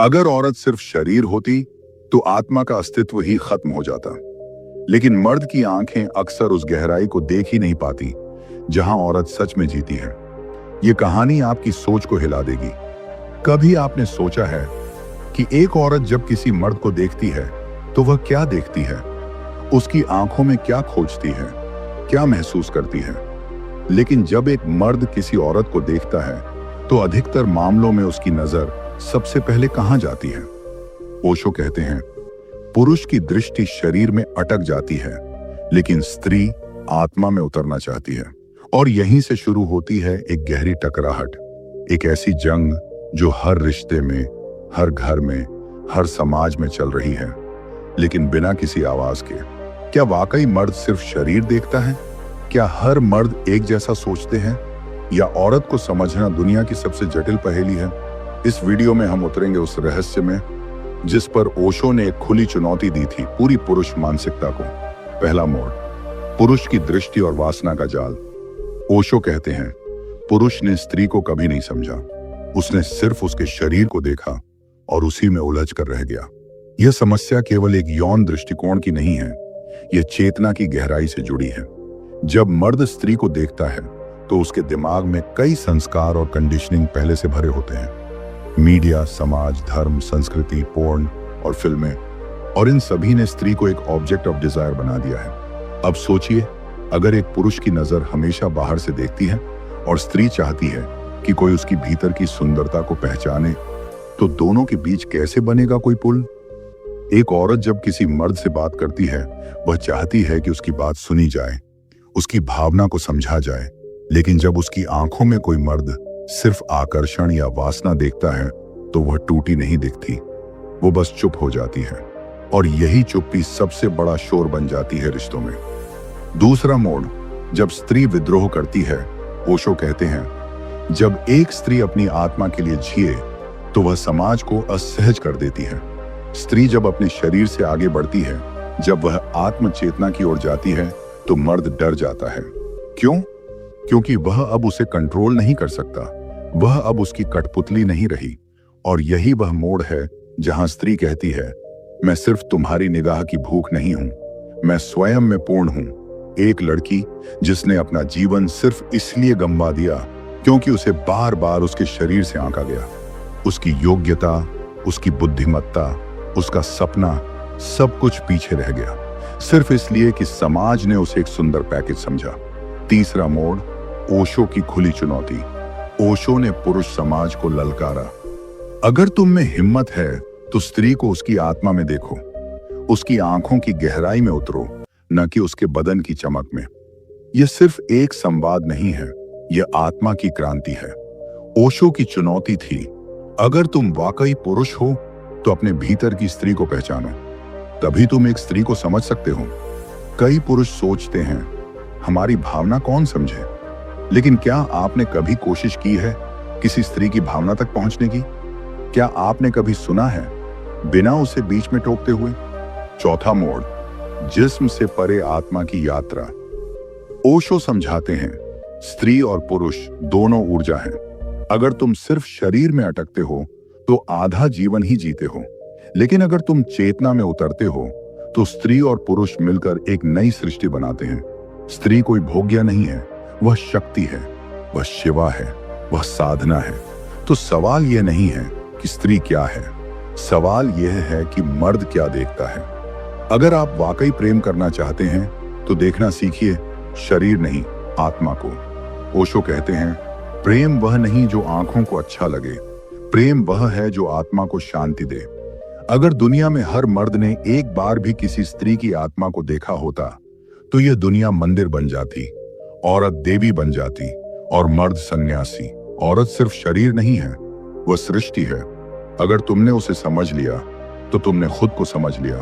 अगर औरत सिर्फ शरीर होती तो आत्मा का अस्तित्व ही खत्म हो जाता। लेकिन मर्द की आंखें अक्सर उस गहराई को देख ही नहीं पाती जहां औरत सच में जीती है। ये कहानी आपकी सोच को हिला देगी। कभी आपने सोचा है कि एक औरत जब किसी मर्द को देखती है तो वह क्या देखती है? उसकी आंखों में क्या खोजती है, क्या महसूस करती है? लेकिन जब एक मर्द किसी औरत को देखता है तो अधिकतर मामलों में उसकी नजर सबसे पहले कहां जाती है? ओशो कहते हैं, पुरुष की दृष्टि शरीर में अटक जाती है, लेकिन स्त्री आत्मा में उतरना चाहती है। और यहीं से शुरू होती है एक गहरी टकराहट, एक ऐसी जंग जो हर रिश्ते में, हर घर में, हर समाज में चल रही है, लेकिन बिना किसी आवाज के। क्या वाकई मर्द सिर्फ शरीर देखता है? क्या हर मर्द एक जैसा सोचते हैं? या औरत को समझना दुनिया की सबसे जटिल पहेली है? इस वीडियो में हम उतरेंगे उस रहस्य में जिस पर ओशो ने एक खुली चुनौती दी थी पूरी पुरुष मानसिकता को। पहला मोड़, पुरुष की दृष्टि और वासना का जाल। ओशो कहते हैं, पुरुष ने स्त्री को कभी नहीं समझा, उसने सिर्फ उसके शरीर को देखा और उसी में उलझ कर रह गया। यह समस्या केवल एक यौन दृष्टिकोण की नहीं है, यह चेतना की गहराई से जुड़ी है। जब मर्द स्त्री को देखता है तो उसके दिमाग में कई संस्कार और कंडीशनिंग पहले से भरे होते हैं। मीडिया, समाज, धर्म, संस्कृति, पोर्न और फिल्में, और इन सभी ने स्त्री को एक ऑब्जेक्ट ऑफ डिजायर बना दिया है। अब सोचिए, अगर एक पुरुष की नजर हमेशा बाहर से देखती है और स्त्री चाहती है कि कोई उसकी भीतर की सुंदरता को पहचाने, तो दोनों के बीच कैसे बनेगा कोई पुल? एक औरत जब किसी मर्द से बात करती है, वह चाहती है कि उसकी बात सुनी जाए, उसकी भावना को समझा जाए। लेकिन जब उसकी आंखों में कोई मर्द सिर्फ आकर्षण या वासना देखता है तो वह टूटी नहीं दिखती, वो बस चुप हो जाती है। और यही चुप्पी सबसे बड़ा शोर बन जाती है रिश्तों में। दूसरा मोड़, जब स्त्री विद्रोह करती है। ओशो कहते हैं, जब एक स्त्री अपनी आत्मा के लिए जिए तो वह समाज को असहज कर देती है। स्त्री जब अपने शरीर से आगे बढ़ती है, जब वह आत्म चेतना की ओर जाती है, तो मर्द डर जाता है। क्यों? क्योंकि वह अब उसे कंट्रोल नहीं कर सकता, वह अब उसकी कठपुतली नहीं रही। और यही वह मोड़ है जहां स्त्री कहती है, मैं सिर्फ तुम्हारी निगाह की भूख नहीं हूं, मैं स्वयं में पूर्ण हूं। एक लड़की जिसने अपना जीवन सिर्फ इसलिए गंवा दिया क्योंकि उसे बार बार उसके शरीर से आंका गया। उसकी योग्यता, उसकी बुद्धिमत्ता, उसका सपना, सब कुछ पीछे रह गया, सिर्फ इसलिए कि समाज ने उसे एक सुंदर पैकेज समझा। तीसरा मोड़, ओशो की खुली चुनौती। ओशो ने पुरुष समाज को ललकारा, अगर तुम में हिम्मत है तो स्त्री को उसकी आत्मा में देखो, उसकी आंखों की गहराई में उतरो, न कि उसके बदन की चमक में। यह सिर्फ एक संवाद नहीं है, यह आत्मा की क्रांति है। ओशो की चुनौती थी, अगर तुम वाकई पुरुष हो तो अपने भीतर की स्त्री को पहचानो, तभी तुम एक स्त्री को समझ सकते हो। कई पुरुष सोचते हैं, हमारी भावना कौन समझे? लेकिन क्या आपने कभी कोशिश की है किसी स्त्री की भावना तक पहुंचने की? क्या आपने कभी सुना है बिना उसे बीच में टोकते हुए? चौथा मोड़, जिस्म से परे आत्मा की यात्रा। ओशो समझाते हैं, स्त्री और पुरुष दोनों ऊर्जा हैं। अगर तुम सिर्फ शरीर में अटकते हो तो आधा जीवन ही जीते हो, लेकिन अगर तुम चेतना में उतरते हो तो स्त्री और पुरुष मिलकर एक नई सृष्टि बनाते हैं। स्त्री कोई भोग्य नहीं है, वह शक्ति है, वह शिवा है, वह साधना है। तो सवाल यह नहीं है कि स्त्री क्या है, सवाल यह है कि मर्द क्या देखता है। अगर आप वाकई प्रेम करना चाहते हैं तो देखना सीखिए शरीर नहीं, आत्मा को। ओशो कहते हैं, प्रेम वह नहीं जो आंखों को अच्छा लगे, प्रेम वह है जो आत्मा को शांति दे। अगर दुनिया में हर मर्द ने एक बार भी किसी स्त्री की आत्मा को देखा होता तो यह दुनिया मंदिर बन जाती, औरत देवी बन जाती और मर्द सन्यासी। औरत सिर्फ शरीर नहीं है, वह सृष्टि है। अगर तुमने उसे समझ लिया तो तुमने खुद को समझ लिया।